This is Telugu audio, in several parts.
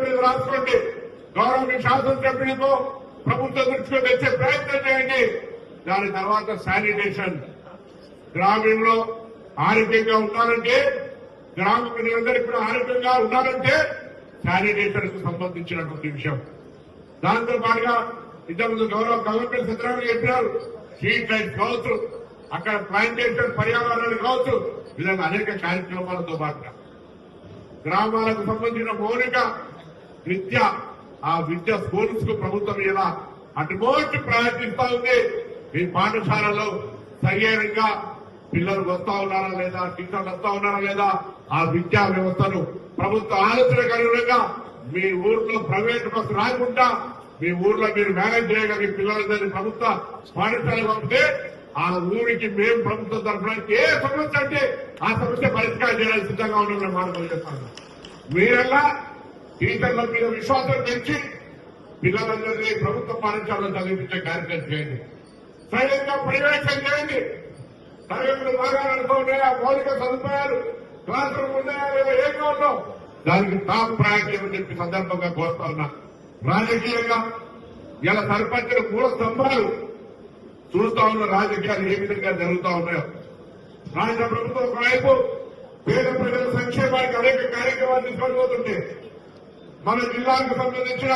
మీద రాసుకోండి. గౌరవ శాసనసభ్యులతో ప్రభుత్వ దృష్టిలో తెచ్చే ప్రయత్నం చేయండి. దాని తర్వాత శానిటేషన్. గ్రామీణంలో ఆరోగ్యంగా ఉండాలంటే, గ్రామ ప్రజలందరికీ కూడా ఆరోగ్యంగా ఉండాలంటే శానిటేషన్ కు సంబంధించినటువంటి విషయం. దాంతో పాటుగా ఇంతకుముందు గౌరవ కలెక్టర్ సత్యనారాయణ చెప్పినారు, స్ట్రీట్ లైట్స్ కావచ్చు, అక్కడ ప్లాంటేషన్ పర్యావరణాలు కావచ్చు, విధంగా అనేక కార్యక్రమాలతో పాటుగా గ్రామాలకు సంబంధించిన మౌలిక విద్య, ఆ విద్య స్కూల్స్ కు ప్రభుత్వం ఇలా అటుమోస్ట్ ప్రయత్నిస్తా ఉంది. మీ పాఠశాలలో సరైనగా పిల్లలు వస్తా ఉన్నారా లేదా, టీచర్లు వస్తా ఉన్నారా లేదా, ఆ విద్యా వ్యవస్థను ప్రభుత్వ ఆలోచనకు అనుగుణంగా మీ ఊర్లో ప్రైవేట్ బస్సు రాకుండా మీ ఊర్లో మీరు మేనేజ్ చేయగలిగే పిల్లలందరినీ ప్రభుత్వ పాఠశాలకు పంపితే ఆ ఊరికి మేము ప్రభుత్వం తరఫున ఏ సమస్య అంటే ఆ సమస్య పరిష్కారం చేయడానికి సిద్ధంగా ఉన్న మాట చెప్తాను. మీరల్లా టీచర్ల మీద విశ్వాసం పెంచి పిల్లలందరినీ ప్రభుత్వ పాఠశాలలో చదివించే కార్యక్రమం చేయండి. సైలెంట్గా పర్యవేక్షణ చేయండి. తరగతులు బాగా నడుస్తున్నాయా, మౌలిక సదుపాయాలు క్లాస్ రూమ్ ఉన్నాయా లేదా, ఏ కావాలో దానికి టాప్ ప్రయారిటీ అని చెప్పి సందర్భంగా కోరుతా ఉన్నా. రాజకీయంగా ఇలా సర్పంచుల మూల స్తంభాలు చూస్తా ఉన్న రాజకీయాలు ఏ విధంగా జరుగుతా ఉన్నాయో. రాష్ట్ర ప్రభుత్వం ఒకవైపు పేద ప్రజల సంక్షేమానికి అనేక కార్యక్రమాలు తీసుకొని పోతుంటే, మన జిల్లాకు సంబంధించిన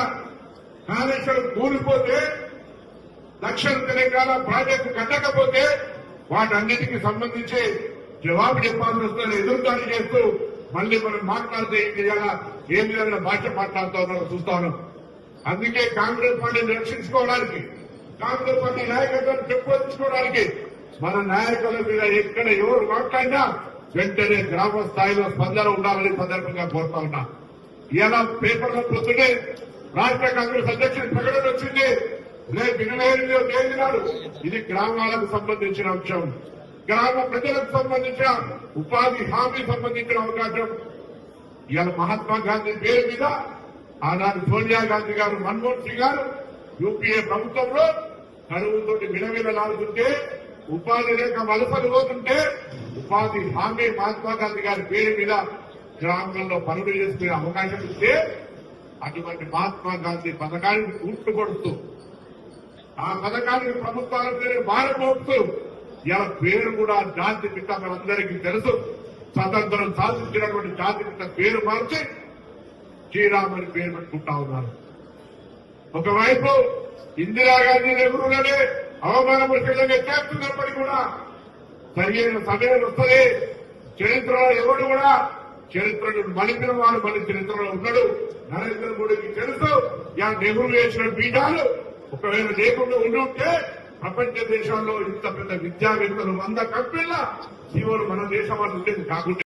కాళేశ్వరం కూలిపోతే, దక్షిణ తెలంగాణ ప్రాజెక్టు కట్టకపోతే వాటన్నిటికీ సంబంధించి జవాబు చెప్పాల్సి వస్తుందని ఎదురుదాడి చేస్తూ మళ్లీ మనం మాట్లాడితే ఏం చేయాలా, ఏ విధంగా భాష మాట్లాడుతూ ఉన్నారో చూస్తా ఉన్నాం. అందుకే కాంగ్రెస్ పార్టీని రక్షించుకోవడానికి, కాంగ్రెస్ పార్టీ నాయకత్వాన్ని పెంపొందించుకోవడానికి మన నాయకుల మీద ఎక్కడ ఎవరు మాట్లాడినా వెంటనే గ్రామ స్థాయిలో స్పందన ఉండాలని సందర్భంగా కోరుతా ఉన్నా. ఇలా పేపర్లో పొద్దునే రాష్ట్ర కాంగ్రెస్ అధ్యక్షుడి ప్రకటన వచ్చింది. రేపు 28వ తేదీ నాడు ఇది గ్రామాలకు సంబంధించిన అంశం, గ్రామ ప్రజలకు సంబంధించిన ఉపాధి హామీ సంబంధించిన అవకాశం. ఇవాళ మహాత్మా గాంధీ పేరు మీద ఆనాడు సోనియా గాంధీ గారు, మన్మోహన్ సింగ్ గారు యూపీఏ ప్రభుత్వంలో కరువుతో విలవిలలాడుతుంటే, ఉపాధి లేక వలసలు పోతుంటే ఉపాధి హామీ మహాత్మా గాంధీ గారి పేరు మీద గ్రామంలో పనులు చేసుకునే అవకాశం ఇస్తే అటువంటి మహాత్మా గాంధీ పథకానికి కూట్లు కొడుతూ, ఆ పథకానికి ప్రభుత్వాల పేరు మారబోతూ, ఇలా పేరు కూడా జాతి పిత మనందరికీ తెలుసు. స్వతంత్రం సాధించినటువంటి జాతి పిత పేరు మార్చి శ్రీరామని పేరు పెట్టుకుంటా ఉన్నారు. ఒకవైపు ఇందిరాగాంధీ నెహ్రూలనే అవమానపరిచేలాగా చేస్తున్నప్పటికీ కూడా సరైన సమయం వస్తుంది. చరిత్రలో ఎవరు కూడా చరిత్రను మలిపిన వాడు మన చరిత్రలో ఉన్నాడు. నరేంద్ర మోడీకి తెలుసు నెహ్రూ వేసిన పీఠాలు ఒకవేళ లేకుండా ఉండుంటే ప్రపంచ దేశాల్లో ఇంత పెద్ద విద్యావేత్తలు 100 కంపెనీల జీవోలు మన దేశం వాళ్ళు ఉండేది కాకుండా